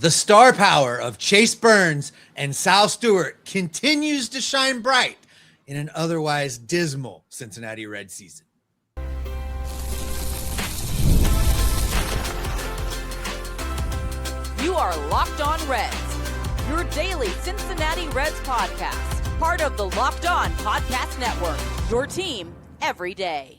The star power of Chase Burns and Sal Stewart continues to shine bright in an otherwise dismal Cincinnati Reds season. You are Locked On Reds, your daily Cincinnati Reds podcast, part of the Locked On Podcast Network, your team every day.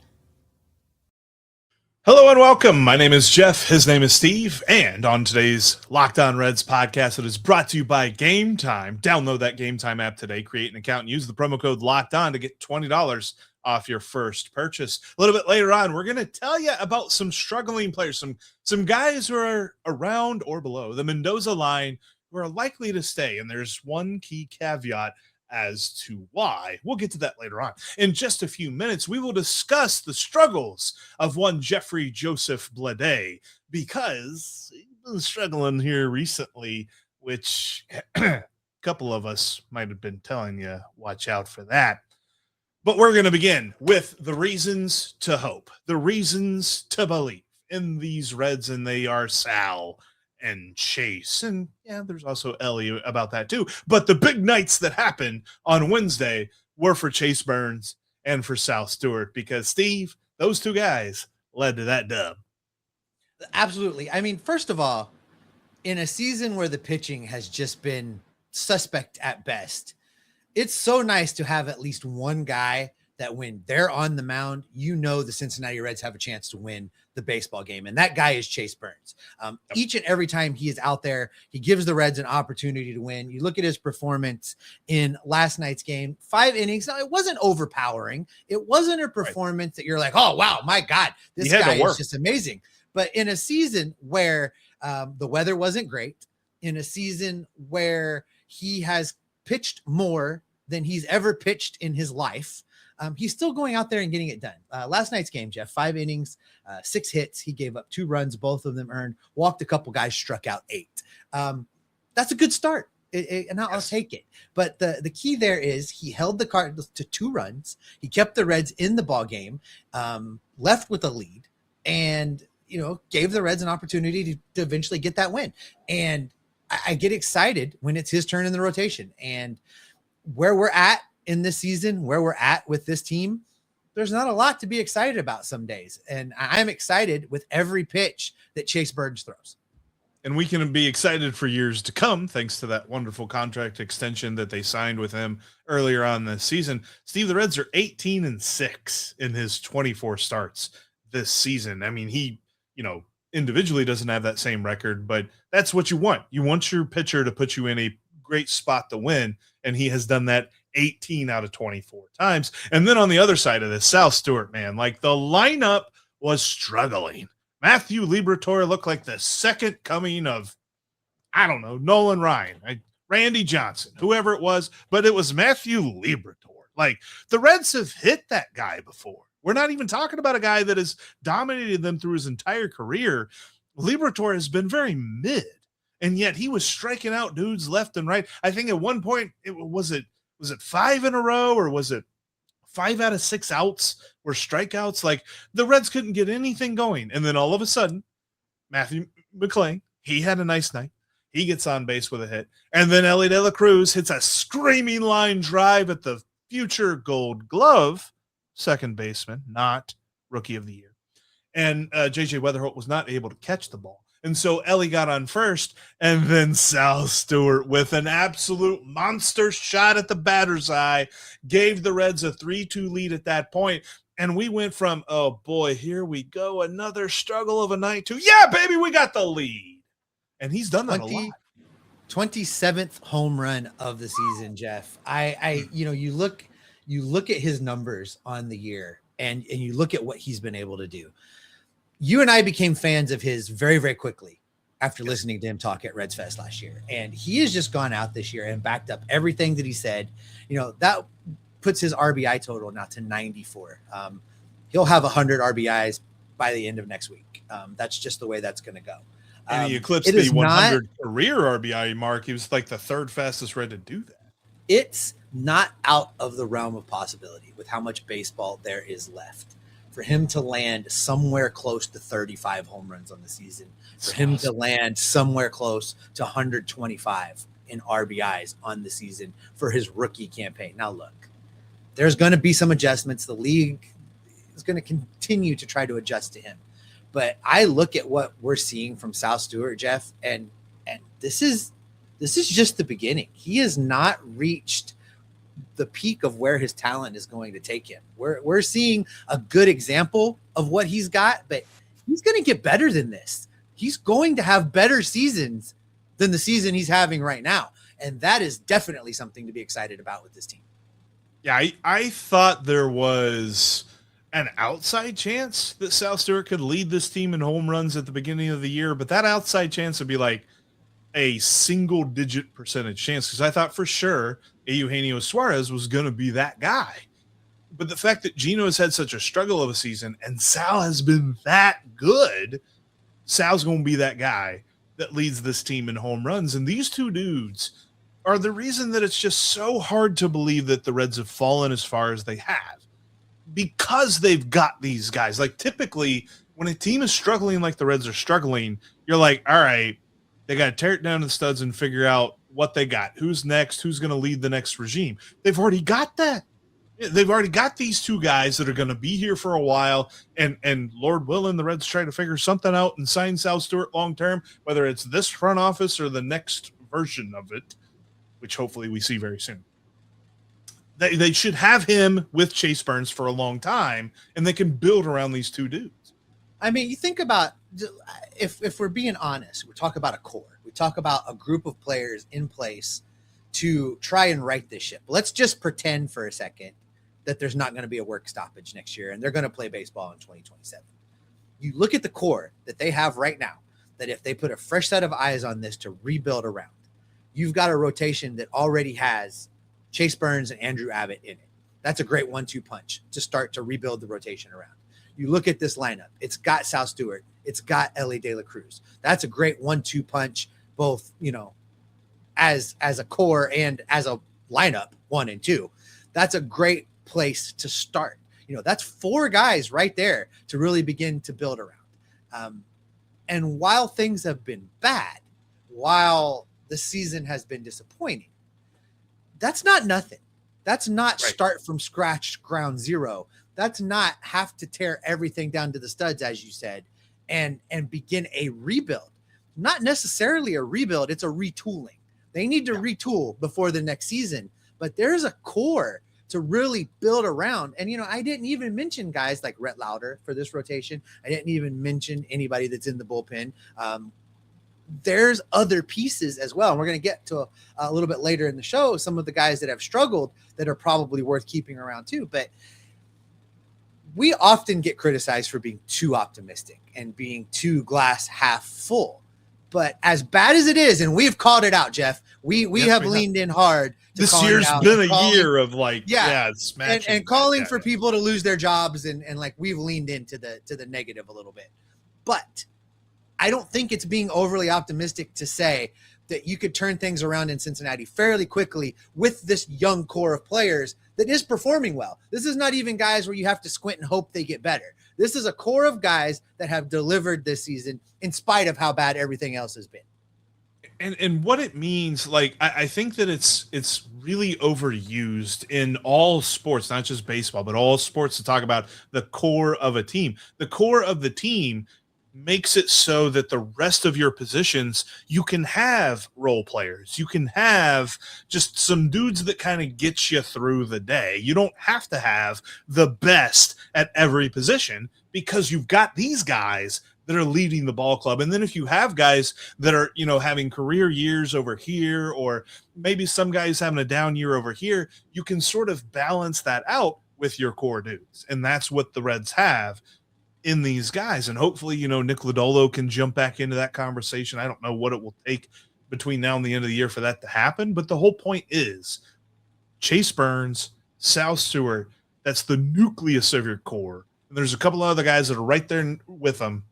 Hello and welcome. My name is Jeff. His name is Steve. And on today's Locked On Reds podcast, it is brought to you by Game Time. Download that Game Time app today, create an account, and use the promo code Locked On to get $20 off your first purchase. A little bit later on, we're going to tell you about some struggling players, some guys who are around or below the Mendoza line who are likely to stay. And there's one key caveat as to why. We'll get to that later on. In just a few minutes, we will discuss the struggles of one Jeffrey Joseph Bleday, because he's been struggling here recently, which a couple of us might have been telling you, watch out for that. But we're going to begin with the reasons to hope, the reasons to believe in these Reds, and they are Sal and Chase, and yeah, there's also Ellie about that too. But the big nights that happened on Wednesday were for Chase Burns and for Sal Stewart, because Steve, those two guys led to that dub. Absolutely. I mean, first of all, in a season where the pitching has just been suspect at best, it's so nice to have at least one guy that when they're on the mound, you know the Cincinnati Reds have a chance to win the baseball game. And that guy is Chase Burns. Each and every time he is out there, he gives the Reds an opportunity to win. You look at his performance in last night's game, 5 innings. Now, it wasn't overpowering. It wasn't a performance that you're like, oh, wow, my God, this guy is just amazing. But in a season where the weather wasn't great, in a season where he has pitched more than he's ever pitched in his life, he's still going out there and getting it done. Last night's game, Jeff, 5 innings, 6 hits. He gave up 2 runs, both of them earned, walked a couple guys, struck out 8. That's a good start, and I'll take it. But the key there is he held the Cardinals to 2 runs. He kept the Reds in the ball game, left with a lead, and gave the Reds an opportunity to eventually get that win. And I get excited when it's his turn in the rotation. And where we're at in this season, where we're at with this team, there's not a lot to be excited about some days. And I'm excited with every pitch that Chase Burns throws. And we can be excited for years to come, thanks to that wonderful contract extension that they signed with him earlier on this season. Steve, the Reds are 18-6 in his 24 starts this season. I mean, he, individually doesn't have that same record, but that's what you want. You want your pitcher to put you in a great spot to win, and he has done that 18 out of 24 times. And then on the other side of this, Sal Stewart, man, like the lineup was struggling. Matthew Liberatore looked like the second coming of, I don't know, Nolan Ryan, Randy Johnson, whoever it was, but it was Matthew Liberatore. Like, the Reds have hit that guy before. We're not even talking about a guy that has dominated them through his entire career. Liberatore has been very mid, and yet he was striking out dudes left and right. I think at one point, was it 5 in a row, or was it 5 out of 6 outs were strikeouts? Like, the Reds couldn't get anything going. And then all of a sudden, Matthew McLain, he had a nice night. He gets on base with a hit. And then Ellie De La Cruz hits a screaming line drive at the future Gold Glove second baseman, not Rookie of the Year. And JJ Weatherholt was not able to catch the ball. And so Ellie got on first, and then Sal Stewart with an absolute monster shot at the batter's eye gave the Reds a 3-2 lead at that point. And we went from, oh boy, here we go, another struggle of a night, to, yeah, baby, we got the lead. And he's done that a lot. 27th home run of the season, Jeff. You look at his numbers on the year, and you look at what he's been able to do. You and I became fans of his very, very quickly after listening to him talk at Reds Fest last year. And he has just gone out this year and backed up everything that he said. That puts his RBI total now to 94. He'll have 100 RBIs by the end of next week. That's just the way that's going to go. And he eclipsed the 100 career RBI mark. He was like the 3rd fastest Red to do that. It's not out of the realm of possibility with how much baseball there is left for him to land somewhere close to 35 home runs on the season, for him to land somewhere close to 125 in RBIs on the season for his rookie campaign. Now, look, there's going to be some adjustments. The league is going to continue to try to adjust to him. But I look at what we're seeing from Sal Stewart, Jeff, and this is just the beginning. He has not reached the peak of where his talent is going to take him. We're seeing a good example of what he's got, but he's going to get better than this. He's going to have better seasons than the season he's having right now. And that is definitely something to be excited about with this team. Yeah, I thought there was an outside chance that Sal Stewart could lead this team in home runs at the beginning of the year, but that outside chance would be like a single-digit percentage chance, because I thought for sure Eugenio Suarez was going to be that guy. But the fact that Gino has had such a struggle of a season and Sal has been that good, Sal's going to be that guy that leads this team in home runs. And these two dudes are the reason that it's just so hard to believe that the Reds have fallen as far as they have, because they've got these guys. Like, typically when a team is struggling like the Reds are struggling, you're like, all right, they got to tear it down to the studs and figure out what they got. Who's next? Who's going to lead the next regime? They've already got that. They've already got these two guys that are going to be here for a while. And Lord willing, the Reds try to figure something out and sign Sal Stewart long-term, whether it's this front office or the next version of it, which hopefully we see very soon. They should have him with Chase Burns for a long time, and they can build around these two dudes. I mean, you think about, if we're being honest, we talk about a core. We talk about a group of players in place to try and right this ship. Let's just pretend for a second that there's not going to be a work stoppage next year and they're going to play baseball in 2027. You look at the core that they have right now, that if they put a fresh set of eyes on this to rebuild around, you've got a rotation that already has Chase Burns and Andrew Abbott in it. That's a great 1-2 punch to start to rebuild the rotation around. You look at this lineup, it's got Sal Stewart, it's got Ellie De La Cruz. That's a great 1-2 punch, both, as a core and as a lineup, 1 and 2. That's a great place to start. That's 4 guys right there to really begin to build around. And while things have been bad, while the season has been disappointing, that's not nothing. That's not right. Start from scratch, ground zero. That's not have to tear everything down to the studs, as you said, and begin a rebuild. Not necessarily a rebuild, it's a retooling. They need to retool before the next season, but there's a core to really build around. And, I didn't even mention guys like Rhett Lauder for this rotation. I didn't even mention anybody that's in the bullpen. There's other pieces as well. And we're going to get to a little bit later in the show, some of the guys that have struggled that are probably worth keeping around too. But we often get criticized for being too optimistic and being too glass half full. But as bad as it is, and we've called it out, Jeff, we have leaned in hard. This year's been a year of smashing and calling for people to lose their jobs, and like we've leaned into the negative a little bit. But I don't think it's being overly optimistic to say that you could turn things around in Cincinnati fairly quickly with this young core of players that is performing well. This is not even guys where you have to squint and hope they get better. This is a core of guys that have delivered this season in spite of how bad everything else has been. And what it means, I think that it's really overused in all sports, not just baseball, but all sports, to talk about the core of a team. The core of the team makes it so that the rest of your positions, you can have role players. You can have just some dudes that kind of get you through the day. You don't have to have the best at every position, because you've got these guys that are leading the ball club. And then if you have guys that are, having career years over here, or maybe some guys having a down year over here, you can sort of balance that out with your core dudes. And that's what the Reds have in these guys. And hopefully, Nick Lodolo can jump back into that conversation. I don't know what it will take between now and the end of the year for that to happen. But the whole point is Chase Burns, Sal Stewart, that's the nucleus of your core. And there's a couple of other guys that are right there with them.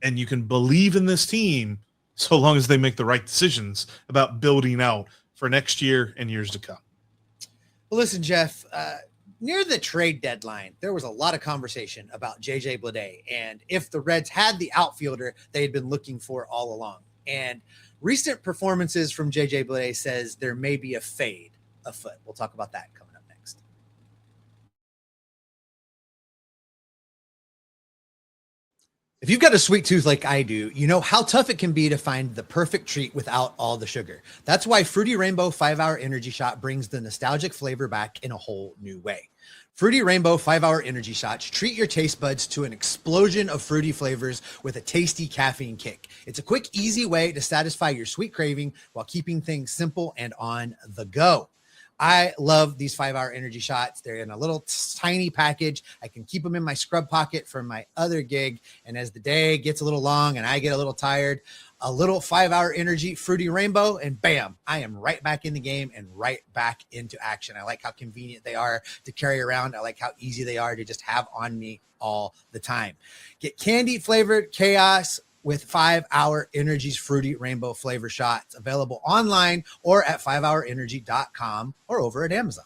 And you can believe in this team so long as they make the right decisions about building out for next year and years to come. Well, listen, Jeff, Near the trade deadline, there was a lot of conversation about JJ Bleday and if the Reds had the outfielder they had been looking for all along. And recent performances from JJ Bleday says there may be a fade afoot. We'll talk about that coming up next. If you've got a sweet tooth like I do, you know how tough it can be to find the perfect treat without all the sugar. That's why Fruity Rainbow 5-Hour Energy Shot brings the nostalgic flavor back in a whole new way. Fruity Rainbow 5-Hour Energy Shots treat your taste buds to an explosion of fruity flavors with a tasty caffeine kick. It's a quick, easy way to satisfy your sweet craving while keeping things simple and on the go. I love these 5-Hour Energy Shots. They're in a little tiny package. I can keep them in my scrub pocket for my other gig. And as the day gets a little long and I get a little tired, a little 5-Hour Energy Fruity Rainbow, and bam, I am right back in the game and right back into action. I like how convenient they are to carry around. I like how easy they are to just have on me all the time. Get candy flavored chaos with 5-Hour Energy's Fruity Rainbow flavor shots, available online or at 5hourenergy.com or over at Amazon.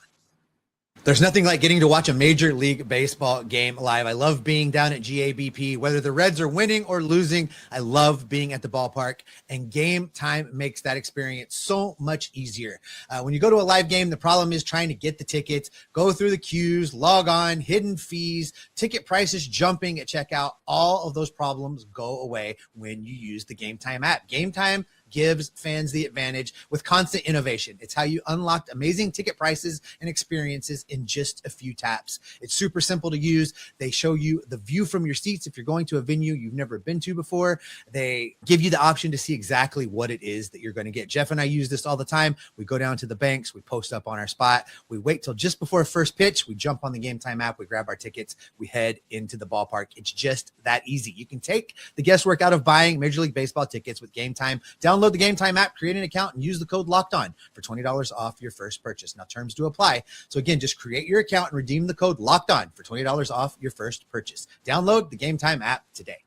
There's nothing like getting to watch a Major League Baseball game live. I love being down at GABP. Whether the Reds are winning or losing, I love being at the ballpark, and Game Time makes that experience so much easier. When you go to a live game, the problem is trying to get the tickets, go through the queues, log on, hidden fees, ticket prices jumping at checkout. All of those problems go away when you use the Game Time app. Game Time gives fans the advantage with constant innovation. It's how you unlocked amazing ticket prices and experiences in just a few taps. It's super simple to use. They show you the view from your seats if you're going to a venue you've never been to before. They give you the option to see exactly what it is that you're going to get. Jeff and I use this all the time. We go down to the banks, we post up on our spot, we wait till just before first pitch, we jump on the Game Time app, we grab our tickets, we head into the ballpark. It's just that easy. You can take the guesswork out of buying Major League Baseball tickets with Game Time. Download the Game Time app, create an account, and use the code Locked On for $20 off your first purchase. Now, terms do apply. So again, just create your account and redeem the code Locked On for $20 off your first purchase. Download the Game Time app today.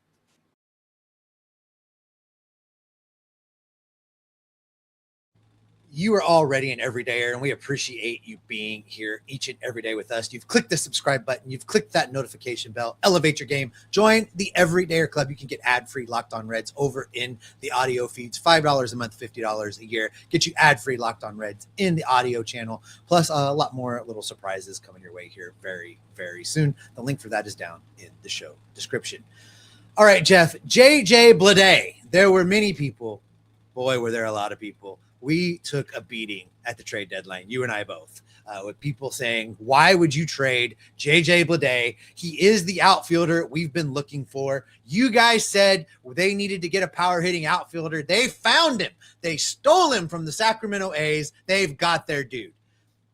You are already an everydayer, and we appreciate you being here each and every day with us. You've clicked the subscribe button. You've clicked that notification bell. Elevate your game. Join the Everydayer Club. You can get ad-free Locked On Reds over in the audio feeds. $5 a month, $50 a year. Get you ad-free Locked On Reds in the audio channel, plus a lot more little surprises coming your way here very, very soon. The link for that is down in the show description. All right, Jeff. JJ Bleday. There were many people. Boy, were there a lot of people. We took a beating at the trade deadline, you and I both, with people saying, why would you trade JJ Bleday? He is the outfielder we've been looking for. You guys said they needed to get a power hitting outfielder. They found him. They stole him from the Sacramento A's. They've got their dude.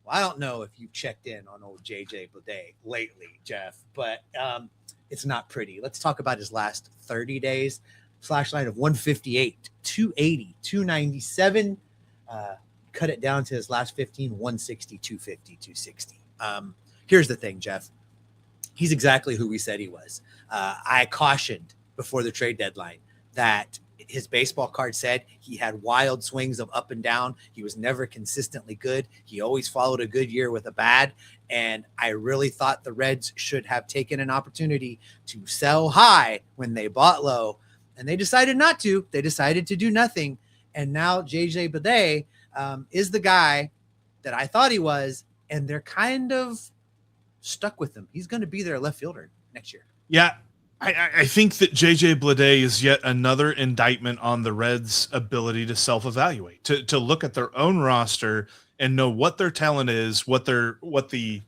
Well, I don't know if you've checked in on old JJ Bleday lately, Jeff, but it's not pretty. Let's talk about his last 30 days. Slash line of 158, 280, 297. Cut it down to his last 15, 160, 250, 260. Here's the thing, Jeff. He's exactly who we said he was. I cautioned before the trade deadline that his baseball card said he had wild swings of up and down. He was never consistently good. He always followed a good year with a bad. And I really thought the Reds should have taken an opportunity to sell high when they bought low. And they decided not to. They decided to do nothing. And now JJ Bleday is the guy that I thought he was, and they're kind of stuck with him. He's going to be their left fielder next year. Yeah, I think that JJ Bleday is yet another indictment on the Reds' ability to self-evaluate, to look at their own roster and know what their talent is, what the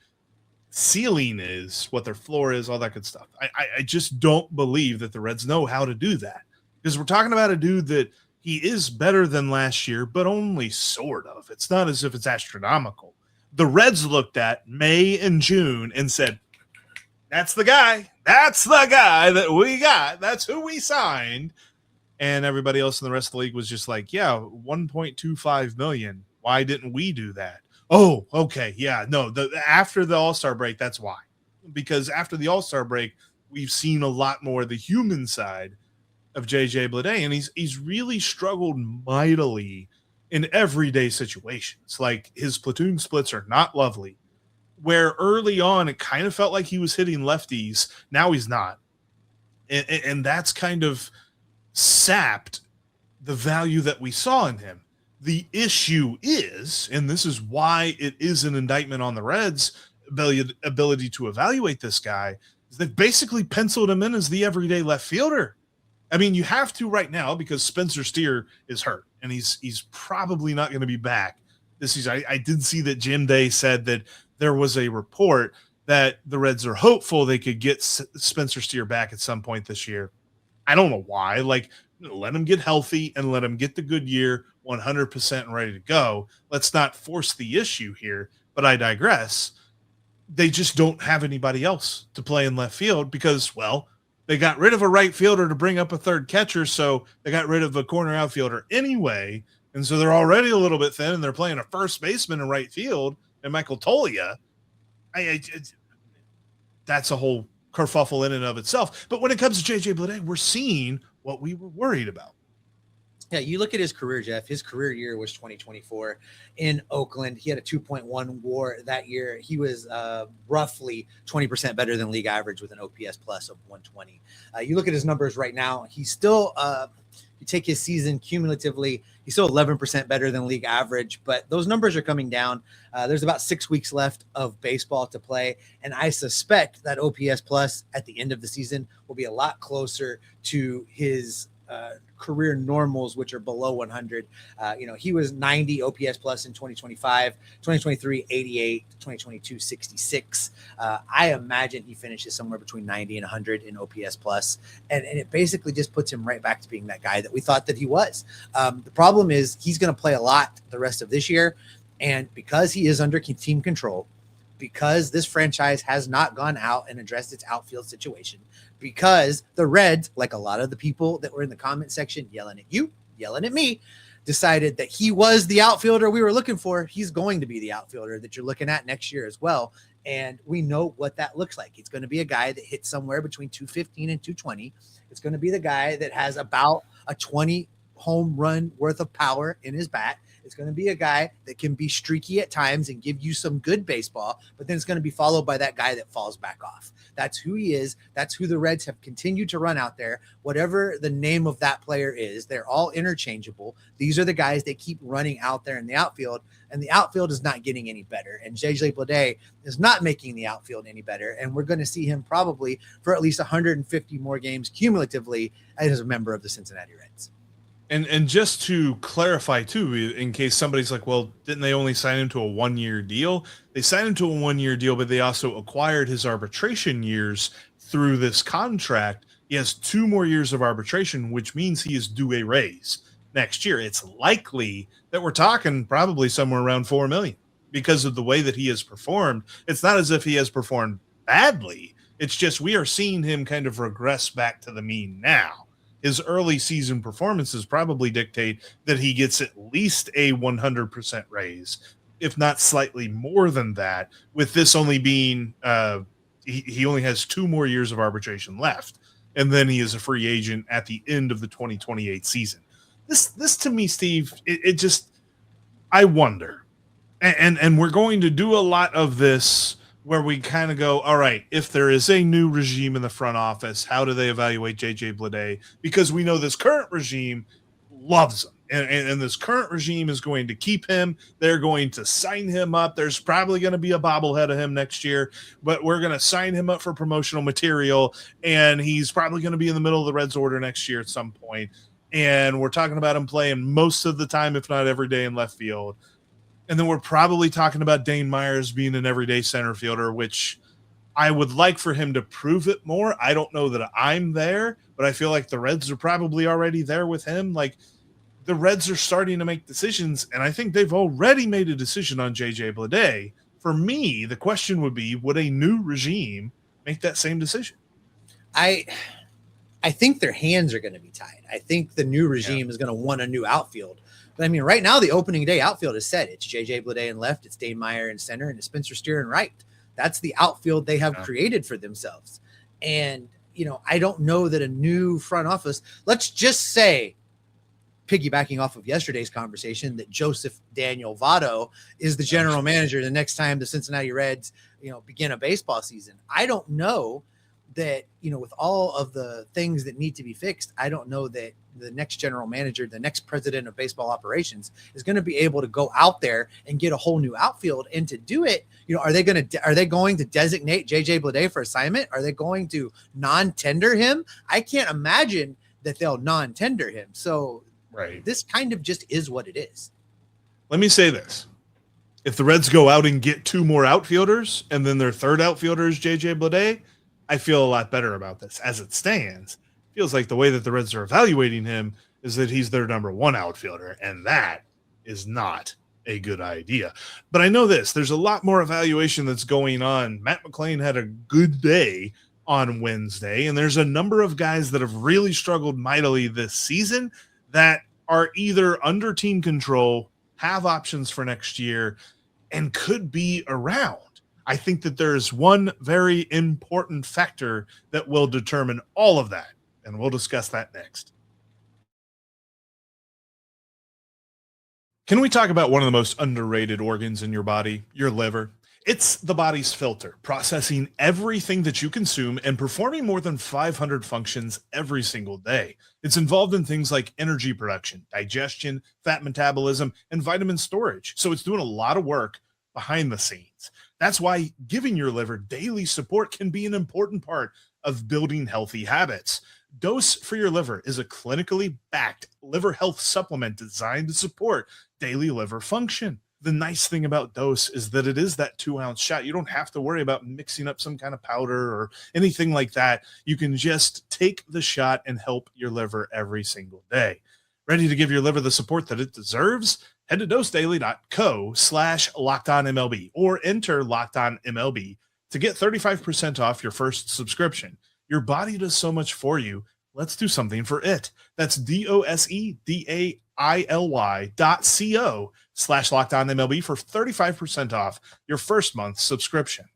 ceiling is, what their floor is, all that good stuff. I just don't believe that the Reds know how to do that, because we're talking about a dude that he is better than last year, but only sort of. It's not as if it's astronomical. The Reds looked at May and June and said, that's the guy. That's the guy that we got. That's who we signed. And everybody else in the rest of the league was just like, yeah, $1.25 million. Why didn't we do that? Oh, okay. Yeah, no, after the All-Star break, that's why. Because after the All-Star break, we've seen a lot more of the human side of JJ Bleday, and he's really struggled mightily in everyday situations. Like, his platoon splits are not lovely. where early on it kind of felt like he was hitting lefties. Now he's not. And that's kind of sapped the value that we saw in him. The issue is, and this is why it is an indictment on the Reds' ability to evaluate this guy, is they've basically penciled him in as the everyday left fielder. I mean, you have to right now because Spencer Steer is hurt, and he's probably not going to be back this season. I did see that Jim Day said that there was a report that the Reds are hopeful they could get Spencer Steer back at some point this year. I don't know why. Like, let him get healthy and let him get the good year 100% and ready to go. Let's not force the issue here, but I digress. They just don't have anybody else to play in left field because, well, they got rid of a right fielder to bring up a third catcher, so they got rid of a corner outfielder anyway, and so they're already a little bit thin, and they're playing a first baseman in right field, and Michael Toglia. That's a whole kerfuffle in and of itself. But when it comes to JJ Bleday, we're seeing what we were worried about. Yeah, you look at his career, Jeff. His career year was 2024 in Oakland. He had a 2.1 WAR that year. He was roughly 20% better than league average with an OPS plus of 120. You look at his numbers right now. He's still, you take his season cumulatively, he's still 11% better than league average, but those numbers are coming down. There's about 6 weeks left of baseball to play, and I suspect that OPS plus at the end of the season will be a lot closer to his career normals, which are below 100. He was 90 OPS plus in 2025, 2023, 88, 2022, 66. I imagine he finishes somewhere between 90 and 100 in OPS plus. And it basically just puts him right back to being that guy that we thought that he was. The problem is he's going to play a lot the rest of this year. And because he is under team control, because this franchise has not gone out and addressed its outfield situation, because the Reds, like a lot of the people that were in the comment section yelling at you, yelling at me, decided that he was the outfielder we were looking for. He's going to be the outfielder that you're looking at next year as well. And we know what that looks like. It's going to be a guy that hits somewhere between 215 and 220. It's going to be the guy that has about a 20 home run worth of power in his bat. It's going to be a guy that can be streaky at times and give you some good baseball, but then it's going to be followed by that guy that falls back off. That's who he is. That's who the Reds have continued to run out there. Whatever the name of that player is, they're all interchangeable. These are the guys they keep running out there in the outfield, and the outfield is not getting any better. And JJ Bleday is not making the outfield any better, and we're going to see him probably for at least 150 more games cumulatively as a member of the Cincinnati Reds. And just to clarify, too, in case somebody's like, well, didn't they only sign him to a 1-year deal? They signed him to a 1-year deal, but they also acquired his arbitration years through this contract. He has 2 more years of arbitration, which means he is due a raise next year. It's likely that we're talking probably somewhere around $4 million because of the way that he has performed. It's not as if he has performed badly. It's just we are seeing him kind of regress back to the mean now. His early season performances probably dictate that he gets at least a 100% raise, if not slightly more than that, with this only being he only has 2 more years of arbitration left, and then he is a free agent at the end of the 2028 season. This to me, Steve, it just, I wonder, and we're going to do a lot of this where we kind of go, all right, if there is a new regime in the front office, how do they evaluate JJ Bleday? Because we know this current regime loves him. And this current regime is going to keep him. They're going to sign him up. There's probably going to be a bobblehead of him next year, but we're going to sign him up for promotional material. And he's probably going to be in the middle of the Reds order next year at some point. And we're talking about him playing most of the time, if not every day, in left field. And then we're probably talking about Dane Myers being an everyday center fielder, which I would like for him to prove it more. I don't know that I'm there, but I feel like the Reds are probably already there with him. Like, the Reds are starting to make decisions, and I think they've already made a decision on JJ Bleday. For me, the question would be, would a new regime make that same decision? I think their hands are going to be tied. I think the new regime is going to want a new outfield. But I mean, right now, the opening day outfield is set. It's JJ Bleday in left, it's Dane Meyer in center, and it's Spencer Steer in right. That's the outfield they have created for themselves. And, I don't know that a new front office, let's just say piggybacking off of yesterday's conversation, that Joseph Daniel Votto is the general manager the next time the Cincinnati Reds, begin a baseball season. I don't know that, with all of the things that need to be fixed, I don't know that the next general manager, the next president of baseball operations, is going to be able to go out there and get a whole new outfield. And to do it, are they going to designate JJ Bleday for assignment? Are they going to non-tender him? I can't imagine that they'll non-tender him. So right. This kind of just is what it is. Let me say this. If the Reds go out and get 2 more outfielders and then their third outfielder is JJ Bleday, I feel a lot better about this. As it stands, it feels like the way that the Reds are evaluating him is that he's their number 1 outfielder, and that is not a good idea. But I know this. There's a lot more evaluation that's going on. Matt McLain had a good day on Wednesday, and there's a number of guys that have really struggled mightily this season that are either under team control, have options for next year, and could be around. I think that there's one very important factor that will determine all of that, and we'll discuss that next. Can we talk about one of the most underrated organs in your body, your liver? It's the body's filter, processing everything that you consume and performing more than 500 functions every single day. It's involved in things like energy production, digestion, fat metabolism, and vitamin storage. So it's doing a lot of work behind the scenes. That's why giving your liver daily support can be an important part of building healthy habits. Dose for Your Liver is a clinically backed liver health supplement designed to support daily liver function. The nice thing about Dose is that it is that 2-ounce shot. You don't have to worry about mixing up some kind of powder or anything like that. You can just take the shot and help your liver every single day. Ready to give your liver the support that it deserves? Head to dosedaily.co/LockedOnMLB or enter LockedOnMLB to get 35% off your first subscription. Your body does so much for you. Let's do something for it. That's dosedaily.co/LockedOnMLB for 35% off your first month subscription.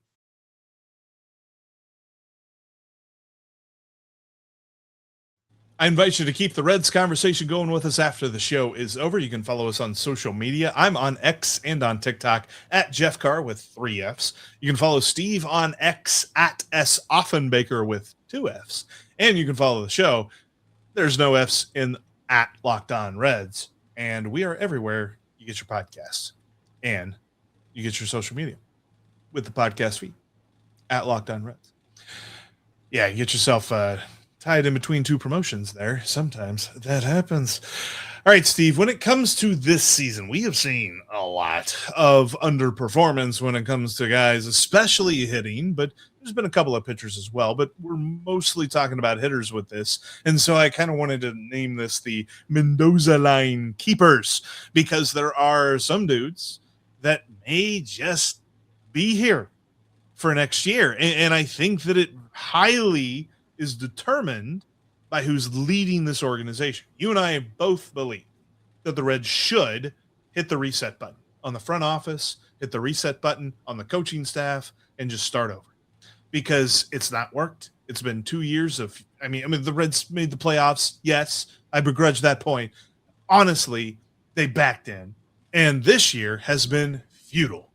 I invite you to keep the Reds conversation going with us after the show is over. You can follow us on social media. I'm on X and on TikTok at Jeff Carr with 3 Fs. You can follow Steve on X at S Offenbaker with 2 Fs. And you can follow the show. There's no Fs in at Locked On Reds. And we are everywhere you get your podcasts. And you get your social media with the podcast feed at Locked On Reds. Yeah, you get yourself tied in between 2 promotions there. Sometimes that happens. All right, Steve, when it comes to this season, we have seen a lot of underperformance when it comes to guys, especially hitting, but there's been a couple of pitchers as well, but we're mostly talking about hitters with this. And so I kind of wanted to name this the Mendoza line keepers, because there are some dudes that may just be here for next year. And I think that it highly is determined by who's leading this organization. You and I both believe that the Reds should hit the reset button on the front office, hit the reset button on the coaching staff, and just start over, because it's not worked. It's been 2 years of, I mean, the Reds made the playoffs. Yes, I begrudge that point. Honestly, they backed in, and this year has been futile.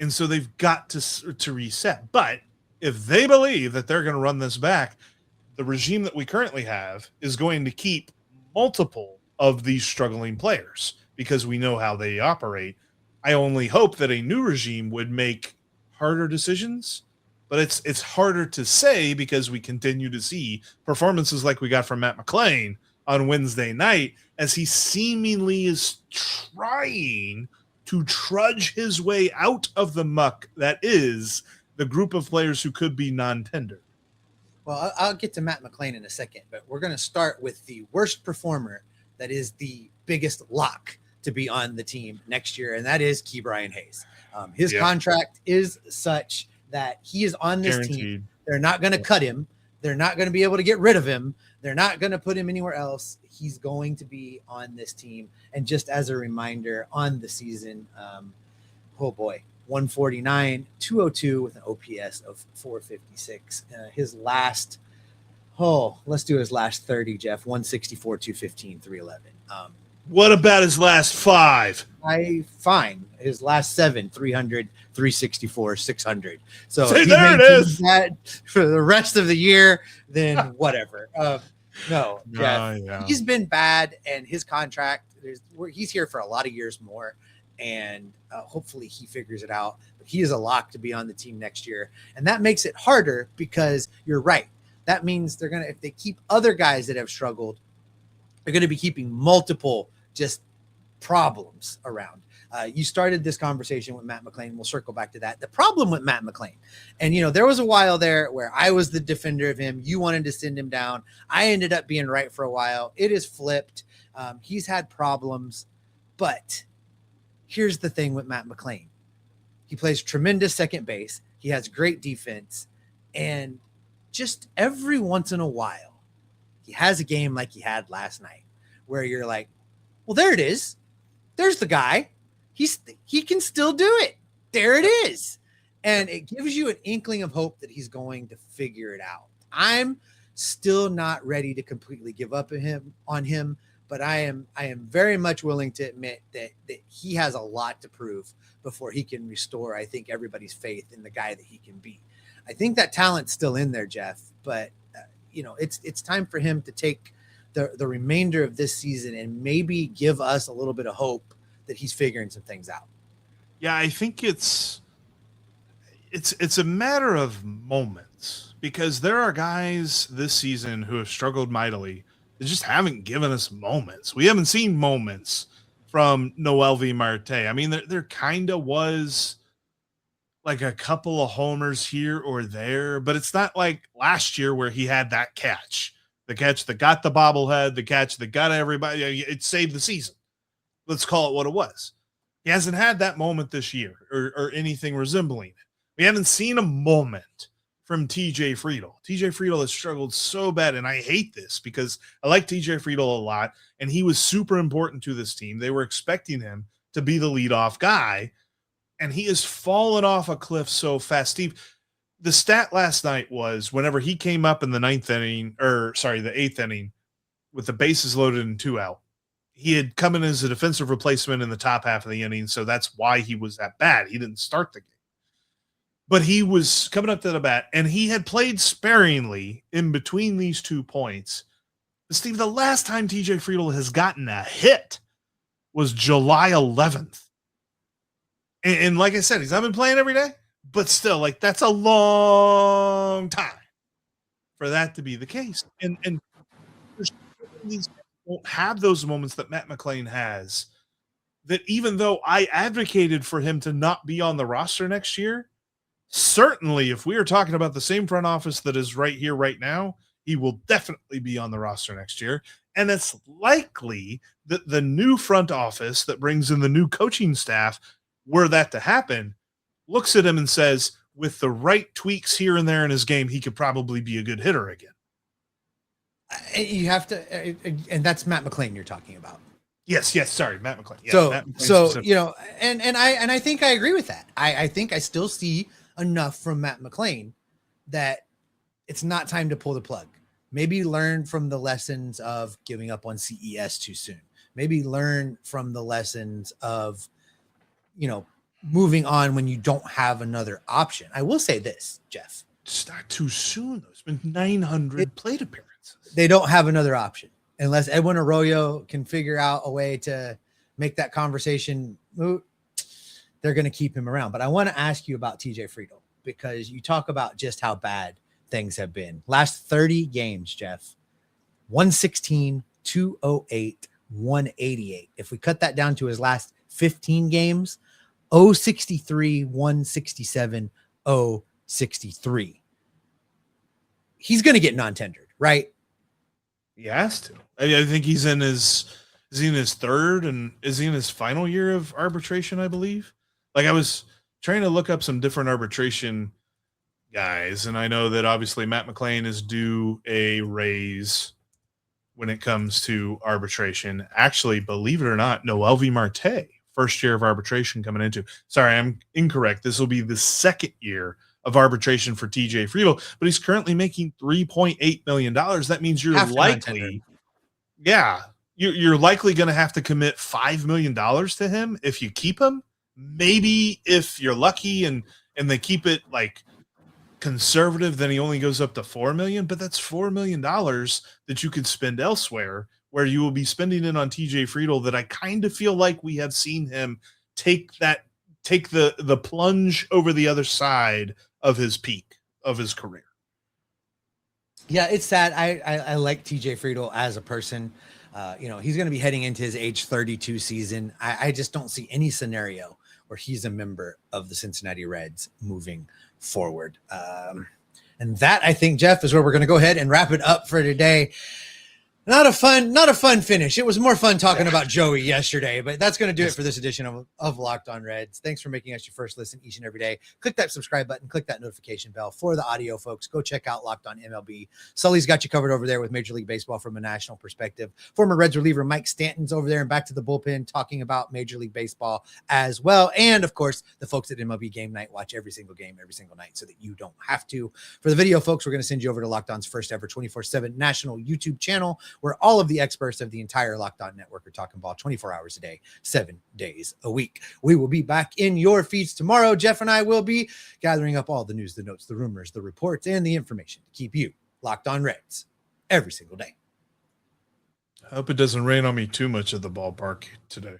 And so they've got to reset. But if they believe that they're going to run this back, the regime that we currently have is going to keep multiple of these struggling players, because we know how they operate. I only hope that a new regime would make harder decisions, but it's harder to say because we continue to see performances like we got from Matt McLain on Wednesday night, as he seemingly is trying to trudge his way out of the muck that is the group of players who could be non-tender. Well, I'll get to Matt McLain in a second, but we're going to start with the worst performer that is the biggest lock to be on the team next year, and that is Ke'Bryan Hayes. His contract is such that he is on this team. They're not going to cut him. They're not going to be able to get rid of him. They're not going to put him anywhere else. He's going to be on this team. And just as a reminder, on the season, 149, 202 with an OPS of 456. His last, let's do his last 30, Jeff. 164, 215, 311. What about his last 5? Fine. His last 7, 300, 364, 600. So See, if he there it maintains is. that for the rest of the year, then whatever. No, Jeff, Yeah. he's been bad, and his contract he's here for a lot of years more, and hopefully he figures it out. But he is a lock to be on the team next year, and that makes it harder because you're right. That means they're gonna, if they keep other guys that have struggled, they're going to be keeping multiple just problems around. You started this conversation with Matt McLain. We'll circle back to that. The problem with Matt McLain, and there was a while there where I was the defender of him. You wanted to send him down. I ended up being right for a while. It is flipped. He's had problems, but here's the thing with Matt McLain. He plays tremendous second base. He has great defense, and just every once in a while, he has a game like he had last night where you're like, well, there it is. There's the guy. He can still do it. There it is. And it gives you an inkling of hope that he's going to figure it out. I'm still not ready to completely give up on him, but I am very much willing to admit that he has a lot to prove before he can restore, I think, everybody's faith in the guy that he can be. I think that talent's still in there, Jeff, but it's time for him to take the remainder of this season and maybe give us a little bit of hope that he's figuring some things out. Yeah, I think it's a matter of moments, because there are guys this season who have struggled mightily. They just haven't given us moments. We haven't seen moments from Noelvi Marte. I mean, there kind of was like a couple of homers here or there, but it's not like last year where he had that catch. The catch that got the bobblehead, the catch that got everybody. It saved the season. Let's call it what it was. He hasn't had that moment this year or anything resembling it. We haven't seen a moment from TJ Friedl. TJ Friedl has struggled so bad, and I hate this because I like TJ Friedl a lot, and he was super important to this team. They were expecting him to be the leadoff guy, and he has fallen off a cliff so fast. Steve, the stat last night was whenever he came up in the the 8th inning with the bases loaded and 2 out, he had come in as a defensive replacement in the top half of the inning, so that's why he was that bad. He didn't start the game. But he was coming up to the bat, and he had played sparingly in between these 2 points. Steve, the last time TJ Friedl has gotten a hit was July 11th. And like I said, he's not been playing every day, but still, like, that's a long time for that to be the case. And these won't have those moments that Matt McLain has, that even though I advocated for him to not be on the roster next year, certainly if we are talking about the same front office that is right here, right now, he will definitely be on the roster next year. And it's likely that the new front office that brings in the new coaching staff, were that to happen, looks at him and says, with the right tweaks here and there in his game, he could probably be a good hitter again. You have to, and that's Matt McLain you're talking about. Yes. Sorry, Matt McLain. Yeah, so Matt McLain and I think I agree with that. I think I still see enough from Matt McLain that it's not time to pull the plug. Maybe learn from the lessons of giving up on CES too soon. Maybe learn from the lessons of, moving on when you don't have another option. I will say this, Jeff. It's not too soon, though. It's been 900 plate appearances. They don't have another option unless Edwin Arroyo can figure out a way to make that conversation moot. They're going to keep him around. But I want to ask you about TJ Friedl, because you talk about just how bad things have been. Last 30 games, Jeff, 116, 208, 188. If we cut that down to his last 15 games, 063, 167, 063. He's going to get non-tendered, right? He has to. I think he's in his third, and is he in his final year of arbitration, I believe? Like, I was trying to look up some different arbitration guys, and I know that obviously Matt McLain is due a raise when it comes to arbitration. Actually, believe it or not, Noelvi Marte, first year of arbitration coming into. Sorry, I'm incorrect. This will be the second year of arbitration for TJ Friedl, but he's currently making $3.8 million. That means you're likely, you're likely going to have to commit $5 million to him if you keep him. Maybe if you're lucky and they keep it like conservative, then he only goes up to $4 million, but that's $4 million that you could spend elsewhere, where you will be spending it on TJ Friedl, that I kind of feel like we have seen him take the plunge over the other side of his peak of his career. Yeah, it's sad. I like TJ Friedl as a person. He's going to be heading into his age 32 season. I just don't see any scenario where he's a member of the Cincinnati Reds moving forward. And that, I think, Jeff, is where we're going to go ahead and wrap it up for today. Not a fun finish. It was more fun talking about Joey yesterday, but that's going to do it for this edition of Locked On Reds. Thanks for making us your first listen each and every day. Click that subscribe button, click that notification bell. For the audio folks, go check out Locked On MLB. Sully's got you covered over there with Major League Baseball from a national perspective. Former Reds reliever Mike Stanton's over there and back to the bullpen talking about Major League Baseball as well. And of course, the folks at MLB Game Night watch every single game, every single night, so that you don't have to. For the video folks, we're going to send you over to Locked On's first ever 24/7 national YouTube channel, where all of the experts of the entire Locked On network are talking ball 24 hours a day, 7 days a week. We will be back in your feeds tomorrow. Jeff and I will be gathering up all the news, the notes, the rumors, the reports, and the information to keep you locked on Reds every single day. I hope it doesn't rain on me too much at the ballpark today.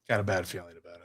Got a bad feeling about it.